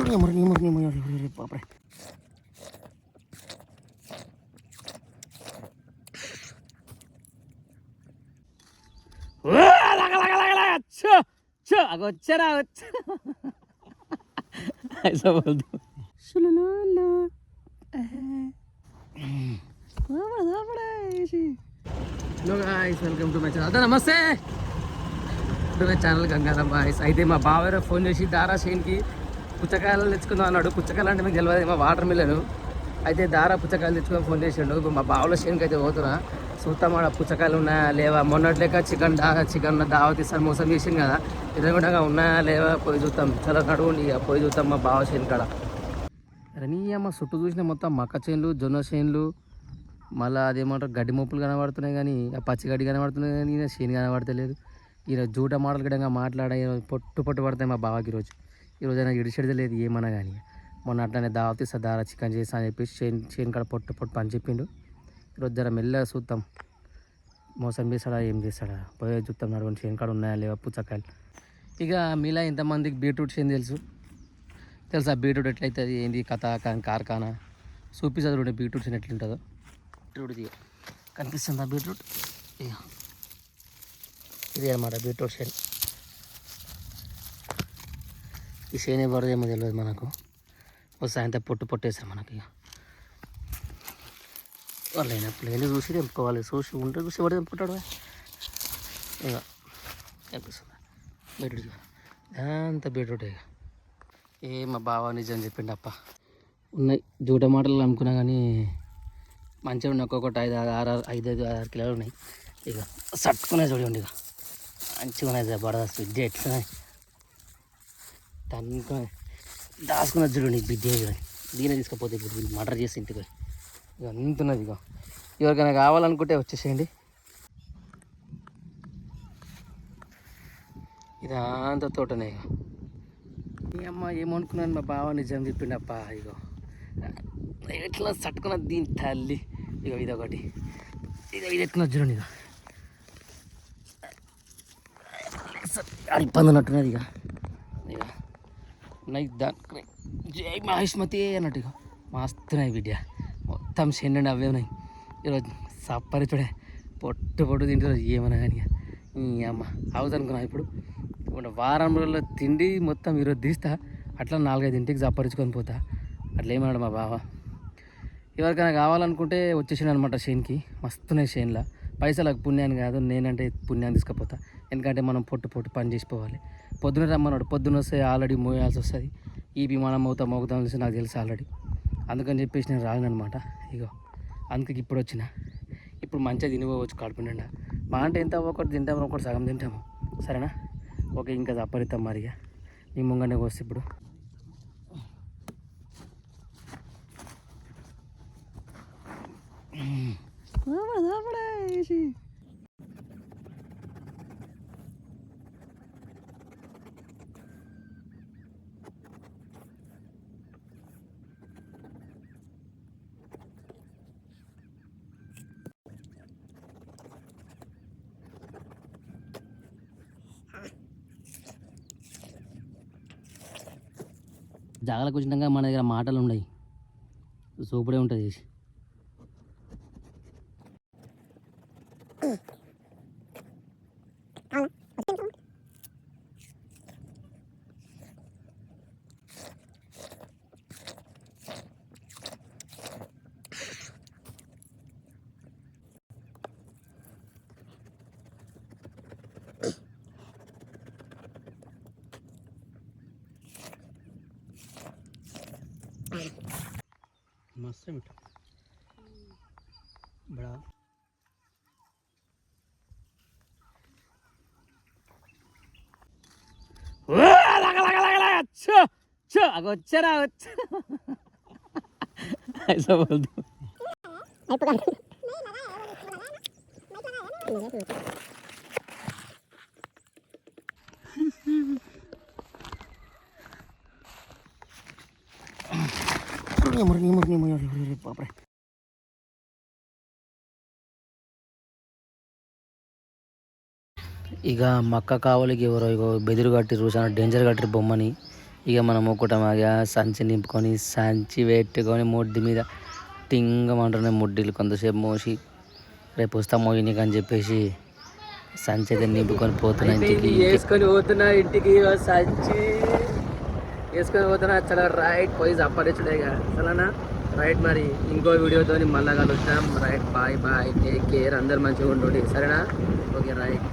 बापरे अगं వచ్చారా ऐसा बोल दो hello guys welcome to my channel నమస్తే to my channel Gangadhar boys. అయితే మా బావగారు ఫోన్ చేసి దారా షేన్కి పుచ్చకాయలు తెచ్చుకుందాం అన్నాడు. పుచ్చకాయలు అంటే మీకు తెలియదు, మా వాటర్ మిల్లను. అయితే దారా పుచ్చకాయలు తెచ్చుకొని ఫోన్ చేసిండు. ఇప్పుడు మా బావలో షేన్కి అయితే పోతున్నా, చూస్తాం ఆడ పుచ్చకాయలు ఉన్నాయా లేవా. మొన్నట్లేక చికెన్ దావత్ ఇస్తాను మోసం చేసింది కదా, ఎదురుగుండగా ఉన్నాయా లేవా పోయి చూస్తాం. చాలా నడువుండి ఇక పోయి చూస్తాం మా బావ షేన్ కాడ. నీ అమ్మ చుట్టూ చూసిన మొత్తం మక్క చేన్లు, జొన్న చేన్లు, మళ్ళీ అదేమంటారు గడ్డి మొప్పులు కనబడుతున్నాయి కానీ ఆ పచ్చిగడ్డి కనబడుతున్నాయి కానీ ఈయన చేను కనబడతలేదు. ఈరోజు జూట మాటలు గిడంగా మాట్లాడే పొట్టు పడతాయి మా బావకి. ఈరోజు అయినా ఇడిచెడలేదు ఏమన్నా కానీ. మొన్న అట్లనే దావత్ ఇస్తా దారా చికెన్ చేస్తా అని చెప్పేసి చేను కాడ పొట్టు పని చెప్పిండు. ఈరోజు జర మెల్లగా చూద్దాం, మోసం చేస్తాడా ఏం చేస్తాడా పోయే చూద్దాం. నడుగుని చేను కాడ ఉన్నాయా లేవా పుచ్చకాయలు. ఇక మీలా ఇంతమందికి బీట్రూట్ చేను తెలుసా బీట్రూట్ ఎట్లయితుంది ఏంది కథ కార్ఖానా చూపిస్తుంది. చూడండి బీట్రూట్ చేను ఎట్లుంటుందో. బీట్రూట్ కనిపిస్తుందా బీట్రూట్? ఇక ఇది అనమాట బీట్రూట్ చేను. ఈ చేను పడదేమో తెలియదు మనకు. సాయంత్రం పొట్టేస్తారు మనకి. ఇక వాళ్ళు అయినప్పుడు వెళ్ళి చూసి తెంపుకోవాలి. చూసి ఉంటే చూసి పడి తెంపుకుంటాడు. ఇక కనిపిస్తుందా బీట్రూట్? అంత బీట్రూట్. ఇక మా బావ నిజం చెప్పిండు అప్ప. ఉన్నాయి జూట మాటలు అనుకున్నా కానీ మంచిగా ఉన్నాయి. ఒక్కొక్కటి 5-6 కిలోలు ఉన్నాయి. ఇక సట్టుకున్నాయి చూడండి. ఇక మంచిగా ఉన్నాయి జబర్దస్త్ బిడ్డ. ఎట్లున్నాయి తనుకొని దాచుకున్నది చూడండి బిడ్డ. దీనే తీసుకపోతే ఇప్పుడు మర్డర్ చేసి ఇంటికి ఇక అంతున్నది. ఇక ఎవరికైనా కావాలనుకుంటే వచ్చేసేయండి. ఇదంతా తోటనే. ఇక ఈ అమ్మ ఏమనుకున్నాను మా బావ నిజం చెప్పిండప్ప. ఇగో ఎట్లా సట్టుకున్నది దీని తల్లి. ఇక ఇదొకటి. ఇక ఇది ఎట్లున్నది చూడండి. ఇక ఇబ్బంది ఉన్నట్టున్నది. ఇక ఇక నైట్ దాని జై మహేష్మతి అన్నట్టు. ఇక మస్తున్నాయి బిడ్డ. మొత్తం శని అవే ఉన్నాయి. ఈరోజు సప్పరిచుడే పొట్టు తింటున్నారు ఏమన్నా కానీ. ఈ అమ్మ హౌస్ అనుకున్నా. ఇప్పుడు వారం రోజుల్లో తిండి మొత్తం ఈరోజు తీస్తా. అట్లా 4-5 ఇంటికి సప్పరించుకొని పోతా. అట్లా ఏమన్నాడు మా బావ. ఎవరికైనా కావాలనుకుంటే వచ్చేసాను అనమాట చేనుకి. మస్తున్నాయి చేనులో. పైసలకు పుణ్యాన్ని కాదు, నేనంటే పుణ్యాన్ని తీసుకుపోతా. ఎందుకంటే మనం పొట్టు పని చేసిపోవాలి. పొద్దున రమ్మన్నాడు. పొద్దున వస్తే ఆల్రెడీ మోయాల్సి వస్తుంది. ఈ విమానం మోగుతాం తెలిసి నాకు తెలుసు ఆల్రెడీ. అందుకని చెప్పేసి నేను రానమాట. ఇగో అందుకే ఇప్పుడు వచ్చిన. ఇప్పుడు మంచిగా తినిపోవచ్చు కడుపు నిండా. మా అంటే ఎంత ఒకటి తింటాము, ఒకటి సగం తింటాము. సరేనా? ఓకే, ఇంకా తప్పరిద్దాం మరి. నీ ముంగనే వస్తే ఇప్పుడు జాగ్రత్తగా కూర్చున్నాక మన దగ్గర మాటలు ఉన్నాయి. సూపరే ఉంటుంది. मस्त है मीठा बड़ा. अगं వచ్చారా ऐसा बोल दो. बापरे ఇక మక్క కావలికి ఎవరో ఇగో బెదిరి కట్టిర్రు. చాలా డేంజర్ కట్టిరు బొమ్మని. ఇక మనం ఒకటమాగా సంచి నింపుకొని సంచి పెట్టుకొని ముడ్డి మీద టింగమంటున్నాయి ముడ్డీలు కొంతసేపు మోసి రేపు వస్తా మోయినీకి అని చెప్పేసి సంచి అయితే నింపుకొని పోతున్నా ఇంటికి. వేసుకొని పోతున్నా ఇంటికి సంచి వేసుకొని పోతున్నా చాలా రైట్ పోయి అప్పరించుడే అసలనా రైట్. మరి ఇంకో వీడియోతో మళ్ళా కలుస్తాం. Right bye bye take care అందరు మంచిగా ఉండండి సరేనా. Okay right.